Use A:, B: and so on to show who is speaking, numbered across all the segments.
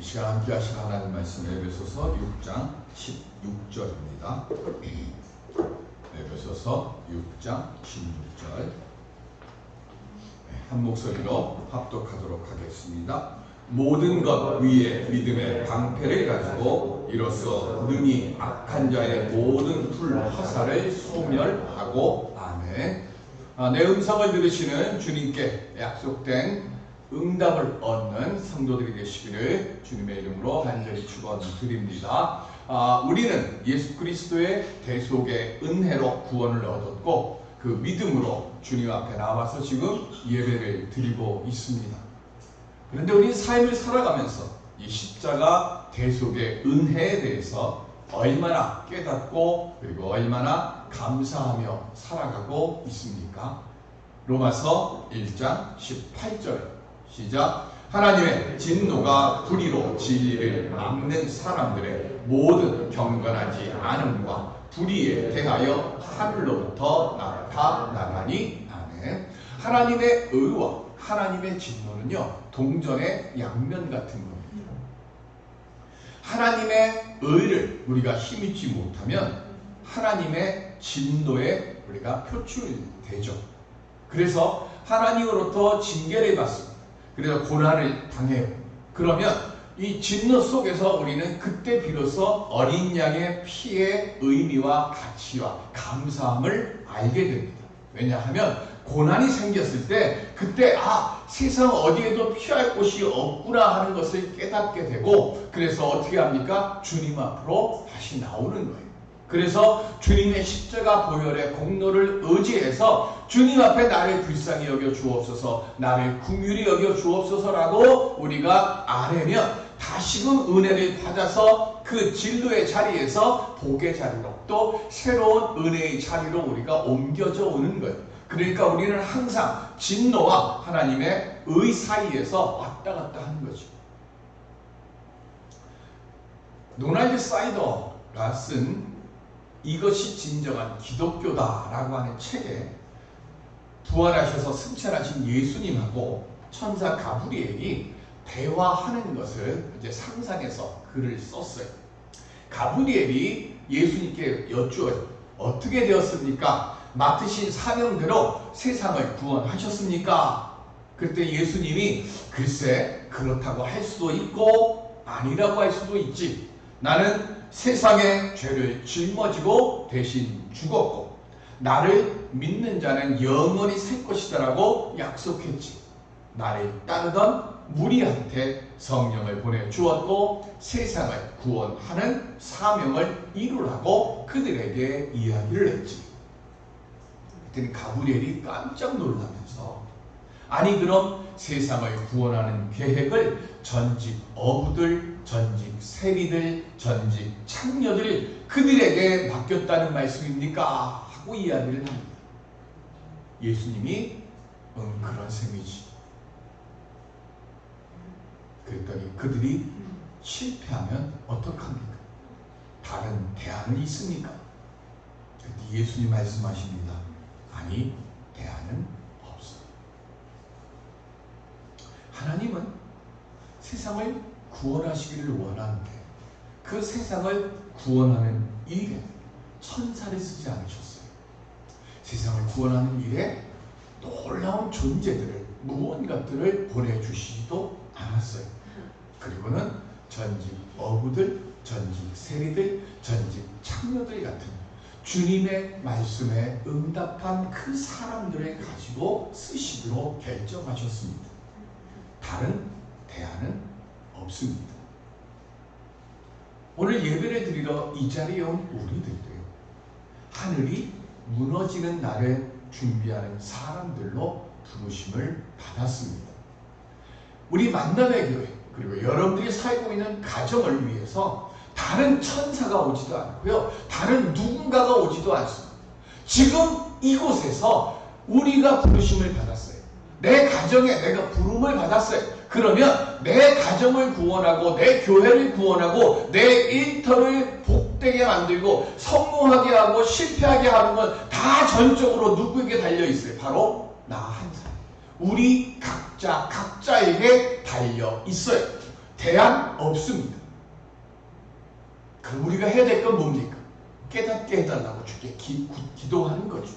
A: 시간 함께 하신 하나님 말씀 에베소서 6장 16절입니다. 에베소서 6장 16절 한 목소리로 합독하도록 하겠습니다. 모든 것 위에 믿음의 방패를 가지고 이로써 능히 악한 자의 모든 불 화살을 소멸하고 아멘. 내 음성을 들으시는 주님께 약속된 응답을 얻는 성도들이 되시기를 주님의 이름으로 간절히 축원드립니다. 우리는 예수 그리스도의 대속의 은혜로 구원을 얻었고 그 믿음으로 주님 앞에 나와서 지금 예배를 드리고 있습니다. 그런데 우리 삶을 살아가면서 이 십자가 대속의 은혜에 대해서 얼마나 깨닫고 그리고 얼마나 감사하며 살아가고 있습니까? 로마서 1장 18절 시작. 하나님의 진노가 불의로 진리를 막는 사람들의 모든 경건하지 않음과 불의에 대하여 하늘로부터 나타나나니 아멘. 하나님의 의와 하나님의 진노는요 동전의 양면 같은 겁니다. 하나님의 의를 우리가 힘입지 못하면 하나님의 진노에 우리가 표출되죠. 그래서 하나님으로부터 징계를 받습니다. 그래서 고난을 당해요. 그러면 이 진노 속에서 우리는 그때 비로소 어린 양의 피의 의미와 가치와 감사함을 알게 됩니다. 왜냐하면 고난이 생겼을 때 그때 세상 어디에도 피할 곳이 없구나 하는 것을 깨닫게 되고 그래서 어떻게 합니까? 주님 앞으로 다시 나오는 거예요. 그래서 주님의 십자가 보혈의 공로를 의지해서 주님 앞에 나를 불쌍히 여겨 주옵소서, 나를 긍휼히 여겨 주옵소서라고 우리가 아뢰면 다시금 은혜를 받아서 그 진노의 자리에서 복의 자리로 또 새로운 은혜의 자리로 우리가 옮겨져 오는 거예요. 그러니까 우리는 항상 진노와 하나님의 의 사이에서 왔다 갔다 하는 거죠. 도널드 사이더가 쓴 이것이 진정한 기독교다라고 하는 책에 부활하셔서 승천하신 예수님하고 천사 가브리엘이 대화하는 것을 이제 상상해서 글을 썼어요. 가브리엘이 예수님께 여쭈어요. 어떻게 되었습니까? 맡으신 사명대로 세상을 구원하셨습니까? 그때 예수님이 글쎄 그렇다고 할 수도 있고 아니라고 할 수도 있지. 나는 세상의 죄를 짊어지고 대신 죽었고 나를 믿는 자는 영원히 살 것이다라고 약속했지. 나를 따르던 무리한테 성령을 보내주었고 세상을 구원하는 사명을 이루라고 그들에게 이야기를 했지. 그랬더니 가브리엘이 깜짝 놀라면서 아니 그럼 세상을 구원하는 계획을 전직 어부들, 전직 세리들, 전직 창녀들 그들에게 맡겼다는 말씀입니까? 하고 이야기를 합니다. 예수님이 그런 셈이지. 그랬더니 그들이 실패하면 어떡합니까? 다른 대안은 있습니까? 그때 예수님 말씀하십니다. 아니 대안은 없어요. 하나님은 세상을 구원하시기를 원하는데 그 세상을 구원하는 일에 천사를 쓰지 않으셨어요. 세상을 구원하는 일에 놀라운 존재들을 무언가들을 보내주시지도 않았어요. 그리고는 전직 어부들, 전직 세리들, 전직 창녀들 같은 주님의 말씀에 응답한 그 사람들을 가지고 쓰시기로 결정하셨습니다. 다른 대안은 없습니다. 오늘 예배를 드리러 이 자리에 온 우리들도요. 하늘이 무너지는 날을 준비하는 사람들로 부르심을 받았습니다. 우리 만남의 교회 그리고 여러분들이 살고 있는 가정을 위해서 다른 천사가 오지도 않고요. 다른 누군가가 오지도 않습니다. 지금 이곳에서 우리가 부르심을 받았어요. 내 가정에 내가 부름을 받았어요. 그러면 내 가정을 구원하고 내 교회를 구원하고 내 일터를 복되게 만들고 성공하게 하고 실패하게 하는 건 다 전적으로 누구에게 달려있어요? 바로 나 한 사람. 우리 각자에게 달려있어요. 대안 없습니다. 그럼 우리가 해야 될 건 뭡니까? 깨닫게 해달라고 주께 기도하는 거죠.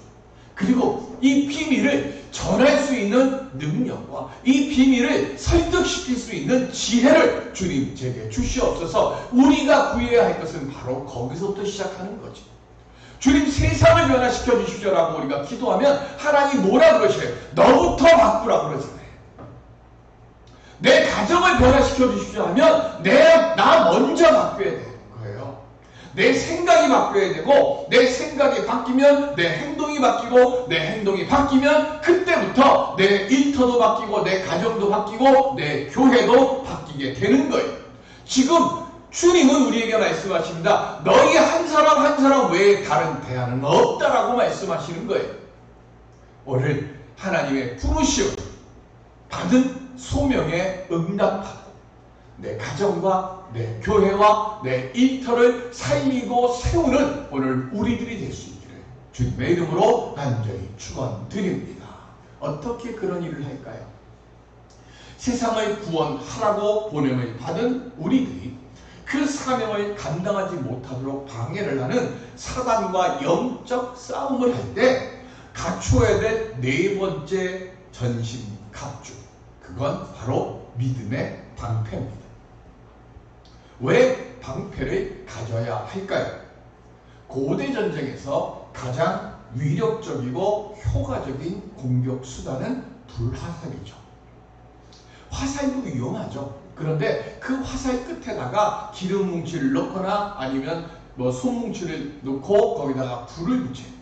A: 그리고 이 비밀을 전할 수 있는 능력과 이 비밀을 설득시킬 수 있는 지혜를 주님 제게 주시옵소서. 우리가 구해야 할 것은 바로 거기서부터 시작하는 거죠. 주님 세상을 변화시켜 주십시오라고 우리가 기도하면 하나님 뭐라 그러셔요? 너부터 바꾸라 그러잖아요. 내 가정을 변화시켜 주십시오 하면 나 먼저 바뀌어야 돼요. 내 생각이 바뀌어야 되고 내 생각이 바뀌면 내 행동이 바뀌고 내 행동이 바뀌면 그때부터 내 일터도 바뀌고 내 가정도 바뀌고 내 교회도 바뀌게 되는 거예요. 지금 주님은 우리에게 말씀하십니다. 너희 한 사람 한 사람 외에 다른 대안은 없다라고 말씀하시는 거예요. 오늘 하나님의 부르심 받은 소명에 응답하고 내 가정과 내 교회와 내 일터를 살리고 세우는 오늘 우리들이 될 수 있기를 주님의 이름으로 간절히 축원드립니다. 어떻게 그런 일을 할까요? 세상을 구원하라고 보냄을 받은 우리들이 그 사명을 감당하지 못하도록 방해를 하는 사단과 영적 싸움을 할 때 갖추어야 될 네 번째 전신 갑주, 그건 바로 믿음의 방패입니다. 왜 방패를 가져야 할까요? 고대 전쟁에서 가장 위력적이고 효과적인 공격 수단은 불화살이죠. 화살도 위험하죠. 그런데 그 화살 끝에다가 기름 뭉치를 넣거나 아니면 솜뭉치를 넣고 거기다가 불을 붙여요.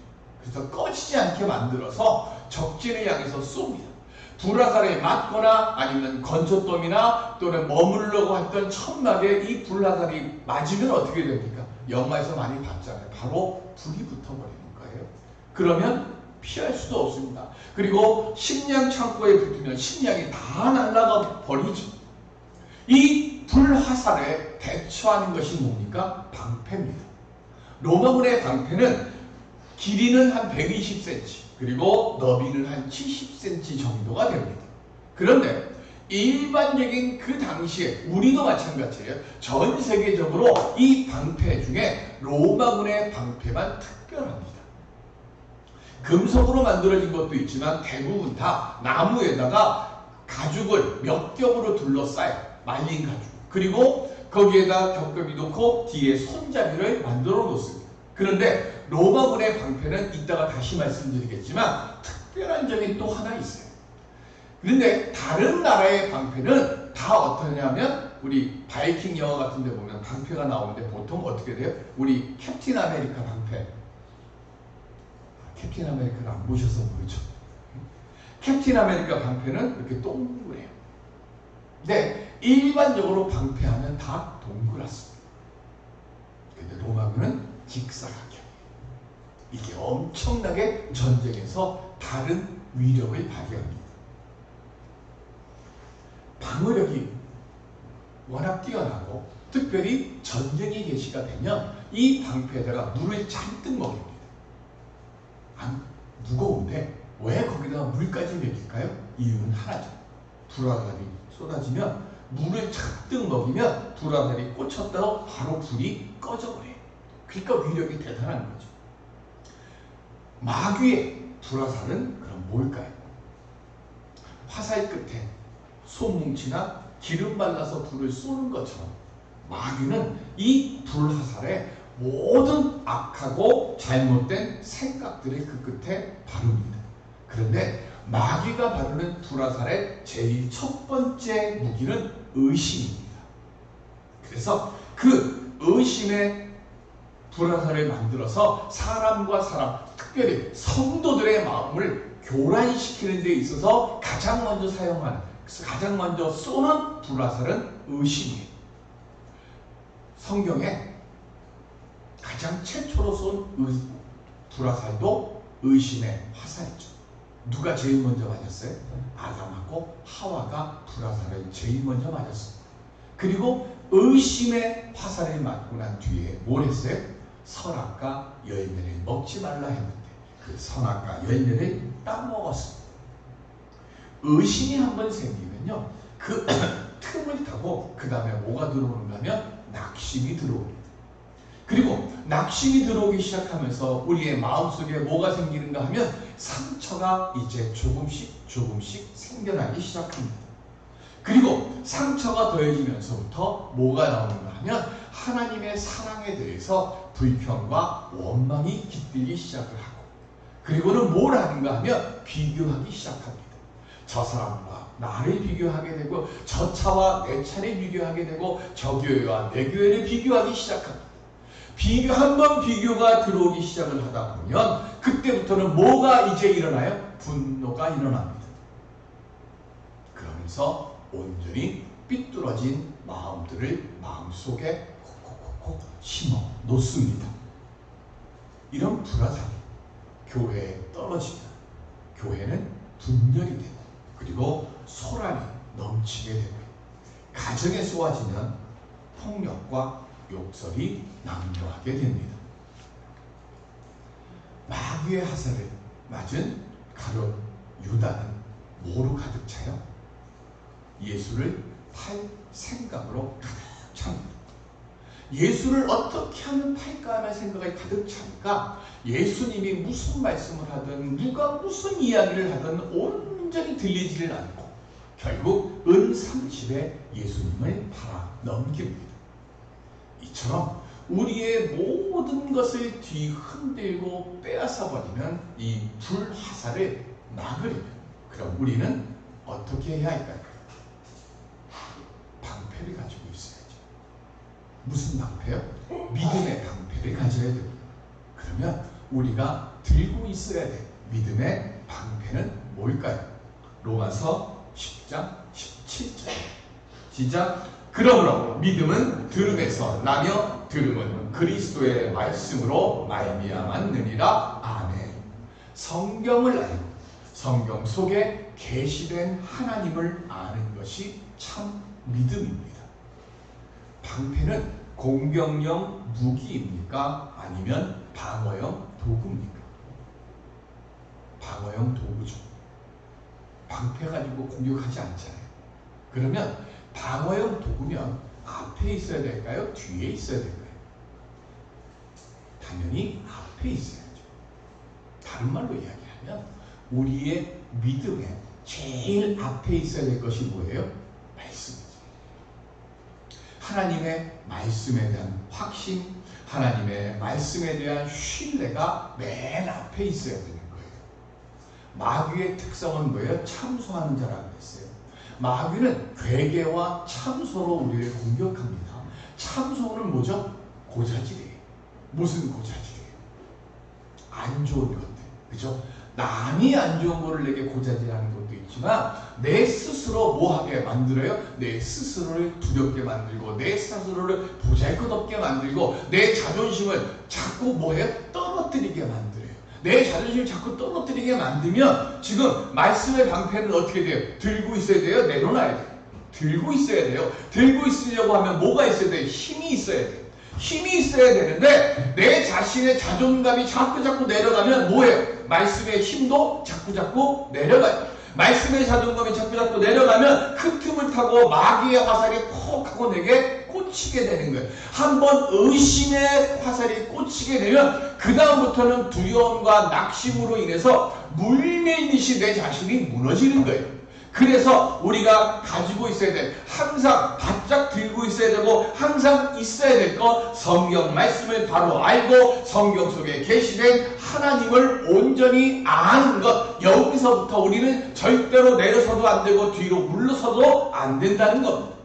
A: 그래서 꺼지지 않게 만들어서 적진을 향해서 쏩니다. 불화살에 맞거나 아니면 건초돔이나 또는 머무르려고 했던 천막에 이 불화살이 맞으면 어떻게 됩니까? 영화에서 많이 봤잖아요. 바로 불이 붙어버리는 거예요. 그러면 피할 수도 없습니다. 그리고 식량 창고에 붙으면 식량이 다 날아가 버리죠. 이 불화살에 대처하는 것이 뭡니까? 방패입니다. 로마군의 방패는 길이는 한 120cm 그리고 너비는 한 70cm 정도가 됩니다. 그런데 일반적인 그 당시에 우리도 마찬가지예요. 전 세계적으로 이 방패 중에 로마군의 방패만 특별합니다. 금속으로 만들어진 것도 있지만 대부분 다 나무에다가 가죽을 몇 겹으로 둘러싸요. 말린 가죽. 그리고 거기에다 겹겹이 놓고 뒤에 손잡이를 만들어 놓습니다. 그런데 로마군의 방패는 이따가 다시 말씀드리겠지만 특별한 점이 또 하나 있어요. 그런데 다른 나라의 방패는 다 어떠냐면 우리 바이킹 영화 같은 데 보면 방패가 나오는데 보통 어떻게 돼요? 우리 캡틴 아메리카 방패. 캡틴 아메리카를 안 보셔서 모르죠. 캡틴 아메리카 방패는 이렇게 동그래요. 근데 일반적으로 방패하면 다 동그랗습니다. 근데 로마군은 직사각형. 이게 엄청나게 전쟁에서 다른 위력을 발휘합니다. 방어력이 워낙 뛰어나고 특별히 전쟁이 개시가 되면 이 방패에다가 물을 잔뜩 먹입니다. 무거운데 왜 거기다가 물까지 먹일까요? 이유는 하나죠. 불화살이 쏟아지면 물을 잔뜩 먹이면 불화살이 꽂혔다가 바로 불이 꺼져버려요. 그러니까 위력이 대단한 거죠. 마귀의 불화살은 그럼 뭘까요? 화살 끝에 솜뭉치나 기름 발라서 불을 쏘는 것처럼 마귀는 이 불화살에 모든 악하고 잘못된 생각들을 그 끝에 바릅니다. 그런데 마귀가 바르는 불화살의 제일 첫 번째 무기는 의심입니다. 그래서 그 의심의 불화살을 만들어서 사람과 사람, 특별히 성도들의 마음을 교란시키는 데 있어서 가장 먼저 사용하는, 가장 먼저 쏘는 불화살은 의심이에요. 성경에 가장 최초로 쏜 불화살도 의심의 화살이죠. 누가 제일 먼저 맞았어요? 아담하고 하와가 불화살을 제일 먼저 맞았습니다. 그리고 의심의 화살을 맞고 난 뒤에 뭘 했어요? 선악과 열매를 먹지 말라 했는데 그 선악과 열매를 따먹었습니다. 의심이 한번 생기면요, 그 틈을 타고 그 다음에 뭐가 들어오는가 하면 낙심이 들어옵니다. 그리고 낙심이 들어오기 시작하면서 우리의 마음속에 뭐가 생기는가 하면 상처가 이제 조금씩 생겨나기 시작합니다. 그리고 상처가 더해지면서부터 뭐가 나오는가 하면 하나님의 사랑에 대해서 불평과 원망이 깃들기 시작을 하고, 그리고는 뭘 하는가 하면 비교하기 시작합니다. 저 사람과 나를 비교하게 되고, 저 차와 내 차를 비교하게 되고, 저 교회와 내 교회를 비교하기 시작합니다. 한번 비교가 들어오기 시작을 하다 보면 그때부터는 뭐가 이제 일어나요? 분노가 일어납니다. 그러면서 온전히 삐뚤어진 마음들을 마음속에 콕콕콕콕 심어 놓습니다. 이런 불화상이 교회에 떨어지면 교회는 분열이 되고, 그리고 소란이 넘치게 되고, 가정에 쏘아지면 폭력과 욕설이 낭떠하게 됩니다. 마귀의 화살을 맞은 가룟 유다는 뭐로 가득 차요? 예수를 팔 생각으로 가득 찹니다. 예수를 어떻게 하면 팔까 하는 생각이 가득 차니까 예수님이 무슨 말씀을 하든 누가 무슨 이야기를 하든 온전히 들리지를 않고 결국 은 30에 예수님을 팔아 넘깁니다. 이처럼 우리의 모든 것을 뒤흔들고 빼앗아버리는 이 불화살을 막으려면 그럼 우리는 어떻게 해야 할까요? 방패를 가지고 있어야죠. 무슨 방패요? 믿음의 방패를 가져야 됩니다. 그러면 우리가 들고 있어야 돼. 믿음의 방패는 뭘까요? 로마서 10장 17절 시작. 그러므로 믿음은 들음에서 나며 들음은 그리스도의 말씀으로 말미암았느니라. 아멘. 성경을 알고 성경 속에 계시된 하나님을 아는 것이 참 믿음입니다. 방패는 공격용 무기입니까? 아니면 방어용 도구입니까? 방어용 도구죠. 방패 가지고 공격하지 않잖아요. 그러면 방어용 도구면 앞에 있어야 될까요? 뒤에 있어야 될까요? 당연히 앞에 있어야죠. 다른 말로 이야기하면 우리의 믿음에 제일 앞에 있어야 될 것이 뭐예요? 말씀이죠. 하나님의 말씀에 대한 확신, 하나님의 말씀에 대한 신뢰가 맨 앞에 있어야 되는 거예요. 마귀의 특성은 뭐예요? 참소하는 자라고 했어요. 마귀는 괴계와 참소로 우리를 공격합니다. 참소는 뭐죠? 고자질이에요. 무슨 고자질이에요? 안 좋은 것들. 그죠? 남이 안 좋은 거를 내게 고자질하는 것도 있지만 내 스스로 뭐하게 만들어요? 내 스스로를 두렵게 만들고 내 스스로를 보잘것없게 만들고 내 자존심을 자꾸 뭐해요? 떨어뜨리게 만들어요. 내 자존심을 자꾸 떨어뜨리게 만들면 지금 말씀의 방패는 어떻게 돼요? 들고 있어야 돼요? 내려놔야 돼요? 들고 있어야 돼요. 들고 있으려고 하면 뭐가 있어야 돼요? 힘이 있어야 돼요. 힘이 있어야 되는데 내 자신의 자존감이 자꾸 내려가면 뭐예요? 말씀의 힘도 자꾸 내려가요. 말씀의 자존감이 자꾸 내려가면 그 틈을 타고 마귀의 화살이 콕 하고 내게 꽂히게 되는 거예요. 한번 의심의 화살이 꽂히게 되면 그 다음부터는 두려움과 낙심으로 인해서 물밀듯이 내 자신이 무너지는 거예요. 그래서 우리가 가지고 있어야 돼. 항상 바짝 들고 있어야 되고 항상 있어야 될 것, 성경 말씀을 바로 알고 성경 속에 계시된 하나님을 온전히 아는 것. 여기서부터 우리는 절대로 내려서도 안 되고 뒤로 물러서도 안 된다는 겁니다.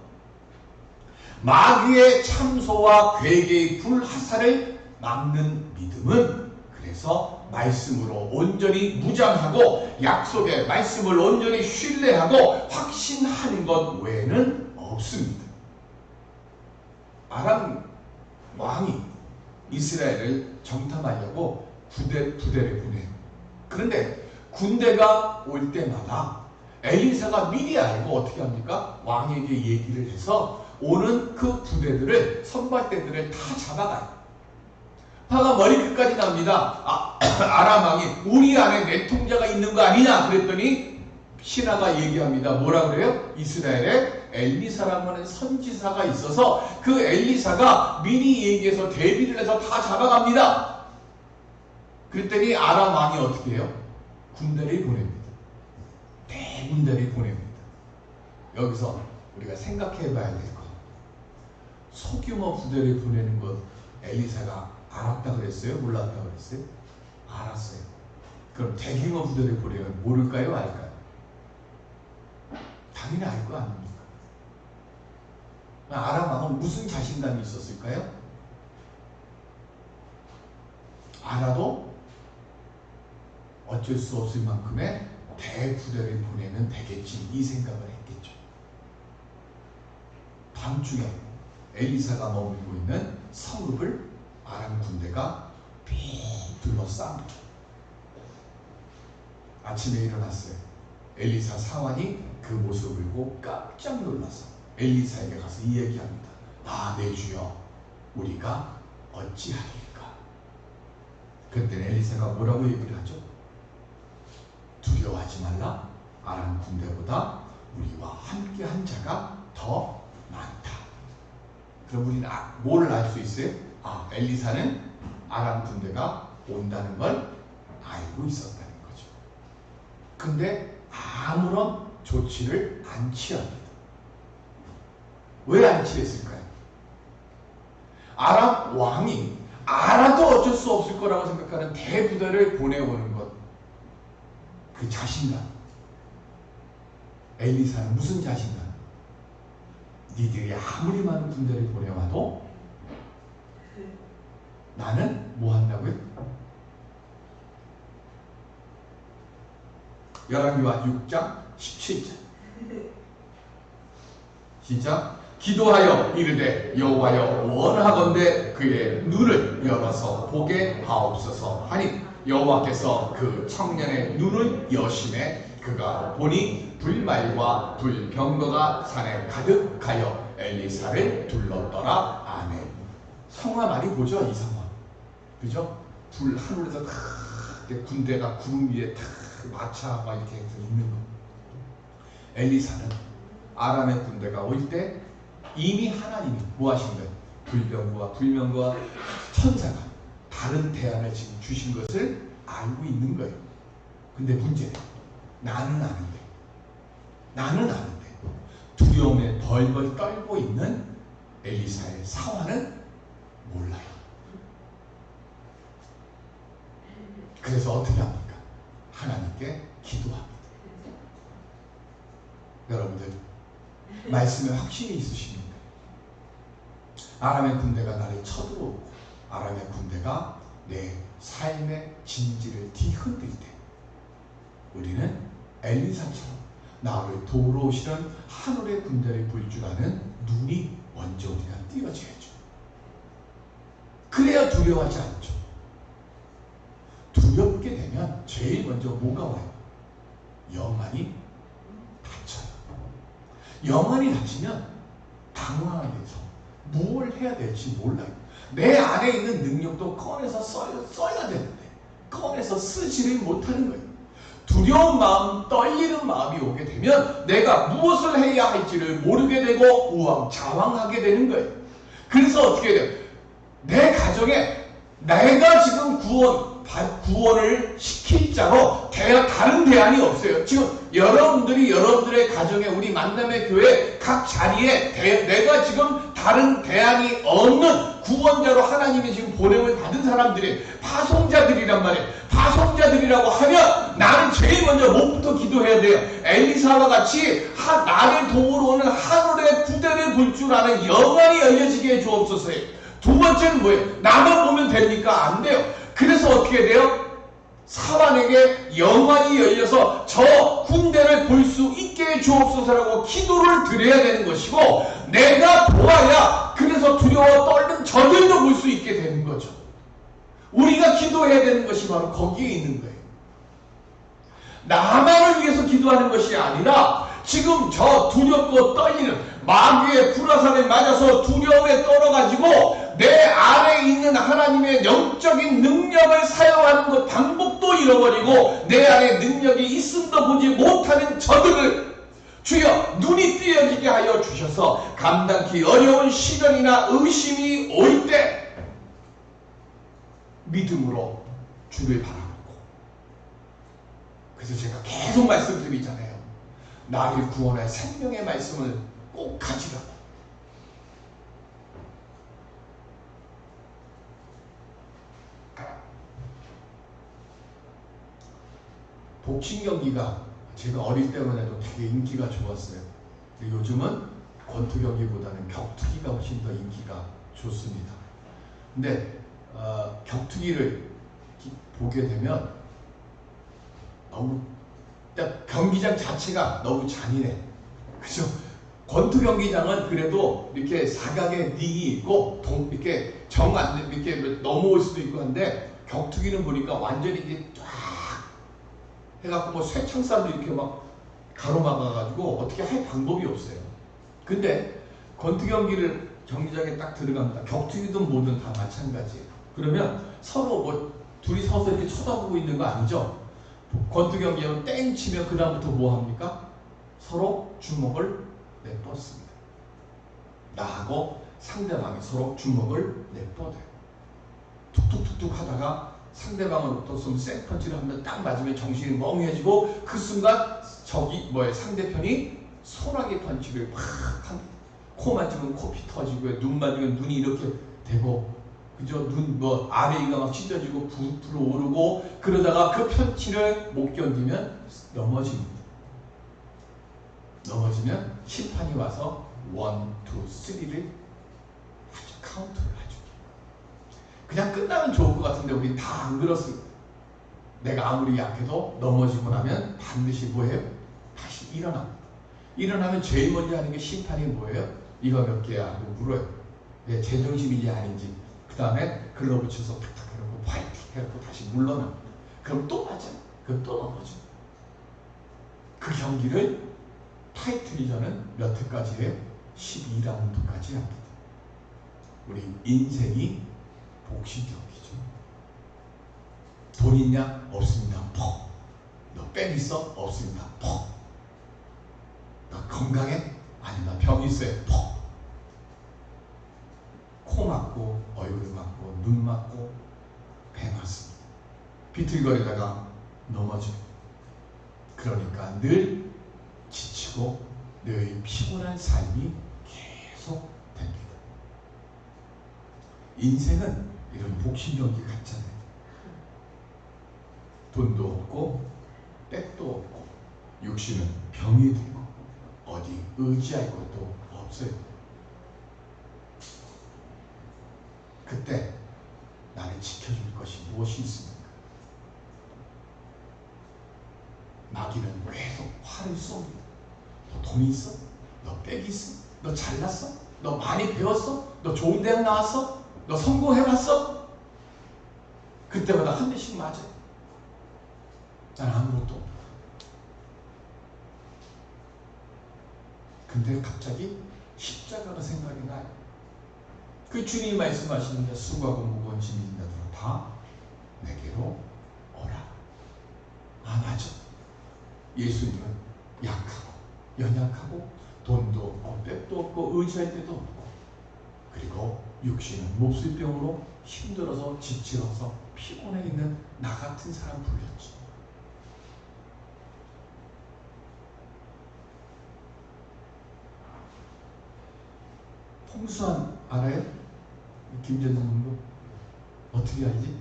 A: 마귀의 참소와 괴계의 불화살을 막는 믿음은 그래서 말씀으로 온전히 무장하고 약속의 말씀을 온전히 신뢰하고 확신하는 것 외에는 없습니다. 아람 왕이 이스라엘을 정탐하려고 부대를 보내요. 그런데 군대가 올 때마다 엘리사가 미리 알고 어떻게 합니까? 왕에게 얘기를 해서 오는 그 부대들을 선발대들을 다 잡아가요. 화가 머리끝까지 납니다. 아람 왕이 우리 안에 내통자가 있는 거 아니냐 그랬더니 신하가 얘기합니다. 뭐라 그래요? 이스라엘에 엘리사라고 하는 선지사가 있어서 그 엘리사가 미리 얘기해서 대비를 해서 다 잡아갑니다. 그랬더니 아람 왕이 어떻게 해요? 군대를 보냅니다. 대군대를 보냅니다. 여기서 우리가 생각해 봐야 될 것. 소규모 부대를 보내는 것 엘리사가 알았다 그랬어요? 몰랐다 그랬어요? 알았어요. 그럼 대규모 부대를 보내면 모를까요? 알까요? 당연히 알 거 아닙니까? 아람 왕은 무슨 자신감이 있었을까요? 알아도 어쩔 수 없을 만큼의 대부대를 보내면 되겠지 이 생각을 했겠죠. 밤중에 엘리사가 머물고 있는 성읍을 아람 군대가 빙 둘러쌉니다. 아침에 일어났어요. 엘리사 사환이 그 모습을 보고 깜짝 놀라서 엘리사에게 가서 이 얘기합니다. 내 주여, 우리가 어찌하리까? 그때 엘리사가 뭐라고 얘기를 하죠? 두려워하지 말라. 아람 군대보다 우리와 함께 한 자가 더 많다. 그럼 우리는 뭘 알 수 있어요? 엘리사는 아람 군대가 온다는 걸 알고 있었다는 거죠. 근데 아무런 조치를 안 취합니다. 왜 안 취했을까요? 아람 왕이 알아도 어쩔 수 없을 거라고 생각하는 대부대를 보내오는 것, 그 자신감. 엘리사는 무슨 자신감? 니들이 아무리 많은 군대를 보내와도 나는 뭐 한다고요? 열왕기와 6장 17절 시작. 기도하여 이르되 여호와여 원하건대 그의 눈을 열어서 보게 하옵소서 하니 여호와께서 그 청년의 눈을 여심해 그가 보니 불말과 불병거가 산에 가득하여 엘리사를 둘렀더라. 아멘. 성화 많이 보죠, 이 성화. 그죠? 불 하늘에서 탁 군대가 구름 위에 탁 마차 막 이렇게 있는 거. 엘리사는 아람의 군대가 올 때 이미 하나님이 뭐 하신 거예요? 불병거와 불명거와 천사가 다른 대안을 지금 주신 것을 알고 있는 거예요. 근데 문제는 나는 아는데 두려움에 벌벌 떨고 있는 엘리사의 사화는 몰라요. 그래서 어떻게 합니까? 하나님께 기도합니다. 여러분들 말씀에 확신이 있으십니까? 아람의 군대가 나를 쳐들어오고 아람의 군대가 내 삶의 진지를 뒤흔들 때 우리는 엘리사처럼 나를 도우러 오시는 하늘의 군대를 볼 줄 아는 눈이 먼저 우리가 띄어져야죠. 그래야 두려워하지 않죠. 두렵게 되면 제일 먼저 뭐가 와요? 영안이 닫혀요. 영안이 닫히면 당황하게 돼서 뭘 해야 될지 몰라요. 내 안에 있는 능력도 꺼내서 써야 되는데 꺼내서 쓰지를 못하는 거예요. 두려운 마음, 떨리는 마음이 오게 되면 내가 무엇을 해야 할지를 모르게 되고 우왕좌왕하게 되는 거예요. 그래서 어떻게 돼요? 내 가정에 내가 지금 구원을 시킬 자로 다른 대안이 없어요. 지금 여러분들의 가정에 우리 만남의 교회 각 자리에 내가 지금 다른 대안이 없는 구원자로 하나님이 지금 보냄을 받은 사람들이 파송자들이란 말이에요. 파송자들이라고 하면 나는 제일 먼저 뭐부터 기도해야 돼요? 엘리사와 같이 나를 도우러 오는 하늘의 부대를 볼 줄 아는 영안이 열려지게 해 주옵소서예요. 두 번째는 뭐예요? 나만 보면 됩니까? 안 돼요. 그래서 어떻게 돼요? 사환에게 영안이 열려서 저 군대를 볼 수 있게 해 주옵소서라고 기도를 드려야 되는 것이고 내가 보아야 그래서 두려워 떨는 저들도 볼 수 있게 되는 거죠. 우리가 기도해야 되는 것이 바로 거기에 있는 거예요. 나만을 위해서 기도하는 것이 아니라 지금 저 두렵고 떨리는 마귀의 불화살에 맞아서 두려움에 떨어가지고 내 안에 있는 하나님의 영적인 능력을 사용하는 것 방법도 잃어버리고 내 안에 능력이 있음도 보지 못하는 저들을 주여 눈이 뜨여지게 하여 주셔서 감당기 어려운 시련이나 의심이 올 때 믿음으로 주를 바라보고, 그래서 제가 계속 말씀드리잖아요. 나를 구원할 생명의 말씀을 꼭 가지라고. 복싱 경기가 제가 어릴 때만 해도 되게 인기가 좋았어요. 근데 요즘은 권투 경기보다는 격투기가 훨씬 더 인기가 좋습니다. 근데 격투기를 보게 되면 너무 경기장 자체가 너무 잔인해. 그죠? 권투 경기장은 그래도 이렇게 사각의 링이 있고 이렇게 이렇게 넘어올 수도 있고 한데, 격투기는 보니까 완전히 이게 쫙 해갖고 뭐 쇠창살도 이렇게 막 가로막아가지고 어떻게 할 방법이 없어요. 근데 권투 경기장에 딱 들어갑니다. 격투기든 뭐든 다 마찬가지예요. 그러면 서로 뭐 둘이 서서 이렇게 쳐다보고 있는 거 아니죠? 권투 경기하면 땡 치면 그 다음부터 뭐 합니까? 서로 주먹을 내뻗습니다. 나하고 상대방이 서로 주먹을 내뻗어요. 툭툭툭툭 하다가 상대방으로부터 좀 생 펀치를 하면 딱 맞으면 정신이 멍해지고, 그 순간 상대편이 소나기 펀치를 팍 합니다. 코 맞으면 코피 터지고, 눈 맞으면 눈이 이렇게 되고, 그죠? 눈 아래 이가 막 찢어지고 부풀어 오르고, 그러다가 그 펀치를 못 견디면 넘어집니다. 넘어지면 심판이 와서 1, 2, 3를 아주 카운트를 하죠. 그냥 끝나면 좋을 것 같은데 우리 다 안 그렇습니다. 내가 아무리 약해도 넘어지고 나면 반드시 뭐예요? 다시 일어납니다. 일어나면 제일 먼저 하는 게 심판이 뭐예요? 이거 몇 개야? 하고 물어요. 내 제정신인지 아닌지. 그 다음에 글러브 쳐서 탁탁 해놓고 파이팅 해놓고 다시 물러납니다. 그럼 또 맞아요. 그럼 또 넘어져. 그 경기를 타이틀리저는 몇 회까지 해요? 12라운드까지 합니다. 우리 인생이 복싱 경기죠. 돈 있냐? 없습니다. 퍽. 너 뺀 있어? 없습니다. 퍽. 너 건강해? 아니, 나 병 있어요. 퍽. 코 맞고, 얼굴 맞고, 눈 맞고, 배 맞습니다. 비틀거리다가 넘어져. 그러니까 늘 지치고 늘 피곤한 삶이 계속 됩니다. 인생은 이런 복싱 경기 같잖아요. 돈도 없고 백도 없고 육신은 병이 들고 어디 의지할 것도 없어요. 그때 나를 지켜줄 것이 무엇이 있습니까? 마귀는 계속 화를 쏩니다. 너 돈 있어? 너 빽 있어? 너 잘났어? 너 많이 배웠어? 너 좋은 대학 나왔어? 너 성공해봤어? 그때마다 한 대씩 맞아요. 난 아무것도 없다. 근데 갑자기 십자가가 생각이 나요. 그 주님이 말씀하시는데, 수고하고 무거운 짐이 있는 자들아 다 내게로 오라. 아, 맞아. 예수님은 약하고 연약하고 돈도 없고 빽도 없고 의지할 데도 없고, 그리고 육신은 몹쓸병으로 힘들어서 지치러서 피곤해 있는 나 같은 사람 불렸지. 홍수환 알아요? 김재동 선수? 어떻게 알지?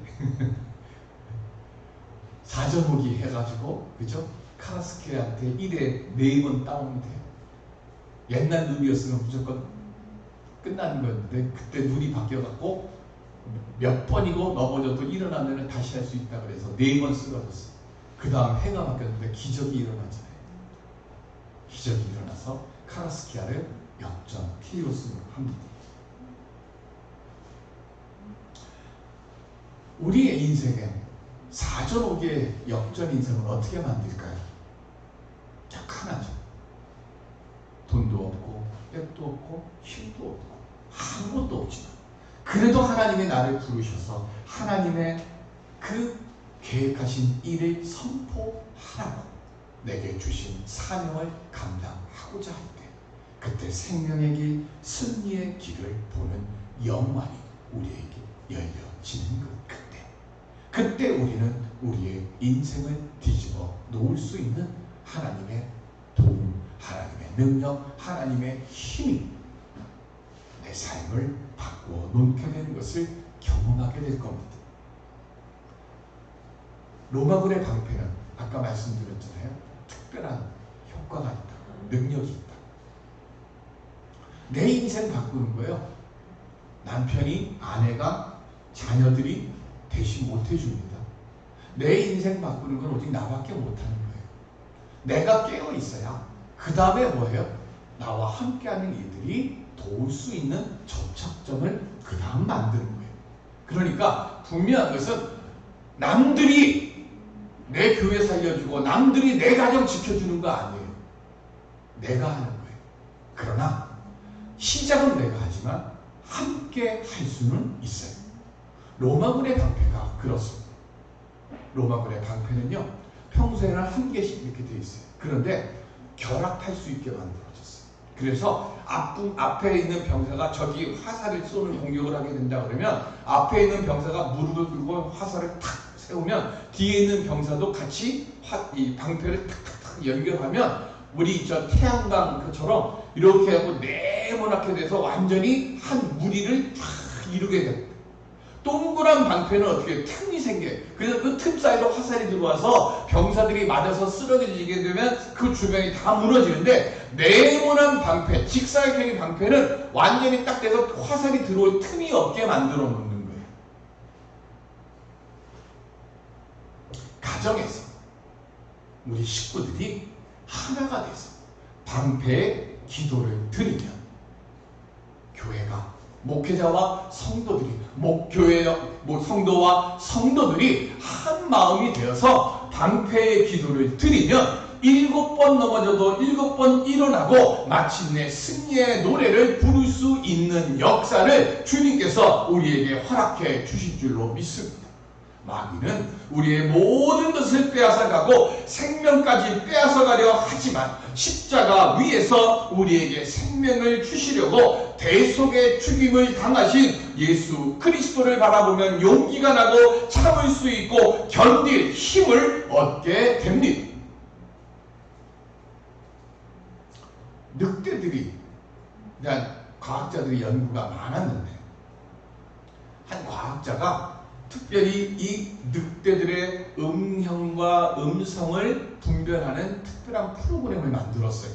A: 사전오기 해가지고, 그죠? 카라스케한테 1회 4번 다운이 돼요. 옛날 눈이었으면 무조건 끝나는 거였는데, 그때 눈이 바뀌어갖고 몇 번이고 넘어져도 일어나면 다시 할 수 있다 그래서 4번 쓰러졌어. 그 다음 해가 바뀌었는데 기적이 일어나잖아요. 기적이 일어나서 카라스키아를 역전 KO승을 합니다. 우리의 인생에 사전오기의 역전 인생을 어떻게 만들까요? 딱 하나죠. 돈도 없고 빽도 없고 힘도 없고 아무것도 없지만, 그래도 하나님이 나를 부르셔서 하나님의 그 계획하신 일을 선포하라고 내게 주신 사명을 감당하고자 할 때, 그때 생명의 길, 승리의 길을 보는 영광이 우리에게 열려지는 것. 그때 우리는 우리의 인생을 뒤집어 놓을 수 있는 하나님의 도움, 하나님의 능력, 하나님의 힘이 내 삶을 바꾸어 놓게 되는 것을 경험하게 될 겁니다. 로마군의 방패는 아까 말씀드렸잖아요. 특별한 효과가 있다. 능력이 있다. 내 인생 바꾸는 거예요. 남편이, 아내가, 자녀들이 대신 못해줍니다. 내 인생 바꾸는 건 오직 나밖에 못하는 거예요. 내가 깨어 있어야 그 다음에 뭐예요? 나와 함께하는 이들이 도울 수 있는 접촉점을 그 다음 만드는 거예요. 그러니까 분명한 것은 남들이 내 교회 살려주고 남들이 내 가정 지켜주는 거 아니에요. 내가 하는 거예요. 그러나 시작은 내가 하지만 함께 할 수는 있어요. 로마군의 방패가 그렇습니다. 로마군의 방패는요, 평소에는 한 개씩 이렇게 되어 있어요. 그런데 결합할 수 있게 만들어졌어요. 그래서 앞에 있는 병사가 저기 화살을 쏘는 공격을 하게 된다 그러면 앞에 있는 병사가 무릎을 꿇고 화살을 탁 세우면 뒤에 있는 병사도 같이 이 방패를 탁탁탁 연결하면 우리 저 태양광처럼 이렇게 하고 네모나게 돼서 완전히 한 무리를 쫙 이루게 됩니다. 동그란 방패는 어떻게 틈이 생겨요. 그래서 그 틈 사이로 화살이 들어와서 병사들이 맞아서 쓰러지게 되면 그 주변이 다 무너지는데, 네모난 방패, 직사각형의 방패는 완전히 딱 돼서 화살이 들어올 틈이 없게 만들어 놓는 거예요. 가정에서 우리 식구들이 하나가 돼서 방패에 기도를 드리면 교회가, 목회자와 성도들이, 성도와 성도들이 한 마음이 되어서 방패의 기도를 드리면 7번 넘어져도 7번 일어나고 마침내 승리의 노래를 부를 수 있는 역사를 주님께서 우리에게 허락해 주실 줄로 믿습니다. 마귀는 우리의 모든 것을 빼앗아가고 생명까지 빼앗아가려 하지만 십자가 위에서 우리에게 생명을 주시려고 대속의 죽임을 당하신 예수 그리스도를 바라보면 용기가 나고 참을 수 있고 견딜 힘을 얻게 됩니다. 늑대들이 대한 과학자들이 연구가 많았는데, 한 과학자가 특별히 이 늑대들의 음형과 음성을 분별하는 특별한 프로그램을 만들었어요.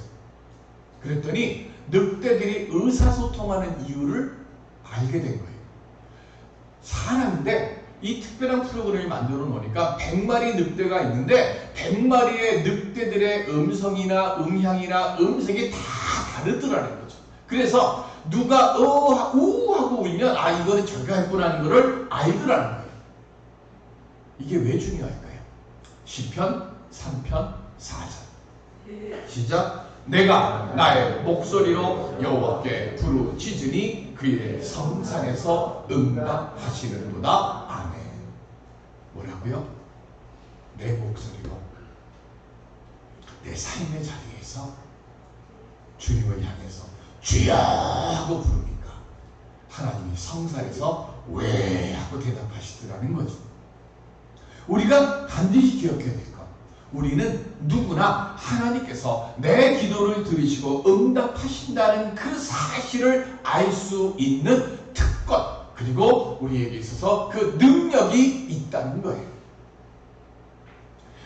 A: 그랬더니 늑대들이 의사소통하는 이유를 알게 된 거예요. 사람인데 이 특별한 프로그램을 만들어 놓으니까 100마리 늑대가 있는데 100마리의 늑대들의 음성이나 음향이나 음색이 다 다르더라는 거죠. 그래서 누가 우 하고 울면 아 이거는 저가 했구나는 거를 알더라는 거예요. 이게 왜 중요할까요? 시편 3편 4절 시작. 내가 나의 목소리로 여호와께 부르짖으니 그의 성산에서 응답하시는도다. 아멘. 뭐라고요? 내 목소리로 내 삶의 자리에서 주님을 향해서 주여 하고 부르니까 하나님이 성산에서 왜 하고 대답하시더라는 거죠. 우리가 반드시 기억해야 될 것, 우리는 누구나 하나님께서 내 기도를 들으시고 응답하신다는 그 사실을 알 수 있는 특권, 그리고 우리에게 있어서 그 능력이 있다는 거예요.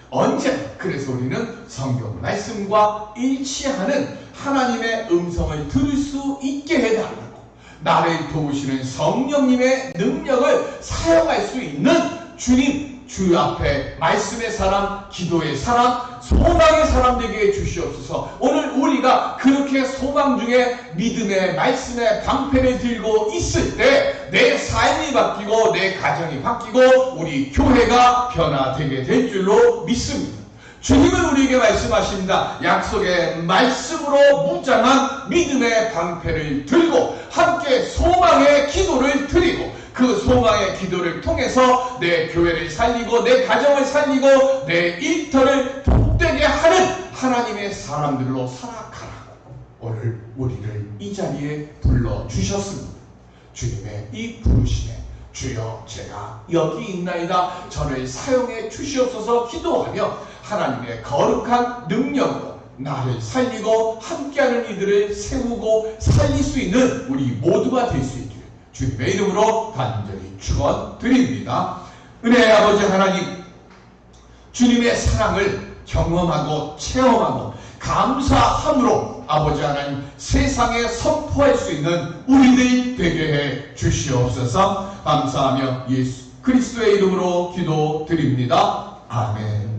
A: 언제? 그래서 우리는 성경 말씀과 일치하는 하나님의 음성을 들을 수 있게 해달라고, 나를 도우시는 성령님의 능력을 사용할 수 있는 주님, 주 앞에 말씀의 사람, 기도의 사람, 소망의 사람 되게 해주시옵소서. 오늘 우리가 그렇게 소망 중에 믿음의 말씀의 방패를 들고 있을 때 내 삶이 바뀌고 내 가정이 바뀌고 우리 교회가 변화되게 될 줄로 믿습니다. 주님은 우리에게 말씀하십니다. 약속의 말씀으로 무장한 믿음의 방패를 들고 함께 소망의 기도를 드리고 그 소망의 기도를 통해서 내 교회를 살리고 내 가정을 살리고 내 일터를 복되게 하는 하나님의 사람들로 살아가라고 오늘 우리를 이 자리에 불러주셨습니다. 주님의 이 부르심에 주여 제가 여기 있나이다 저를 사용해 주시옵소서 기도하며 하나님의 거룩한 능력으로 나를 살리고 함께하는 이들을 세우고 살릴 수 있는 우리 모두가 될 수 있기를 주님의 이름으로 간절히 축원드립니다. 은혜의 아버지 하나님, 주님의 사랑을 경험하고 체험하고 감사함으로 아버지 하나님 세상에 선포할 수 있는 우리들 되게 해 주시옵소서. 감사하며 예수 그리스도의 이름으로 기도드립니다. 아멘.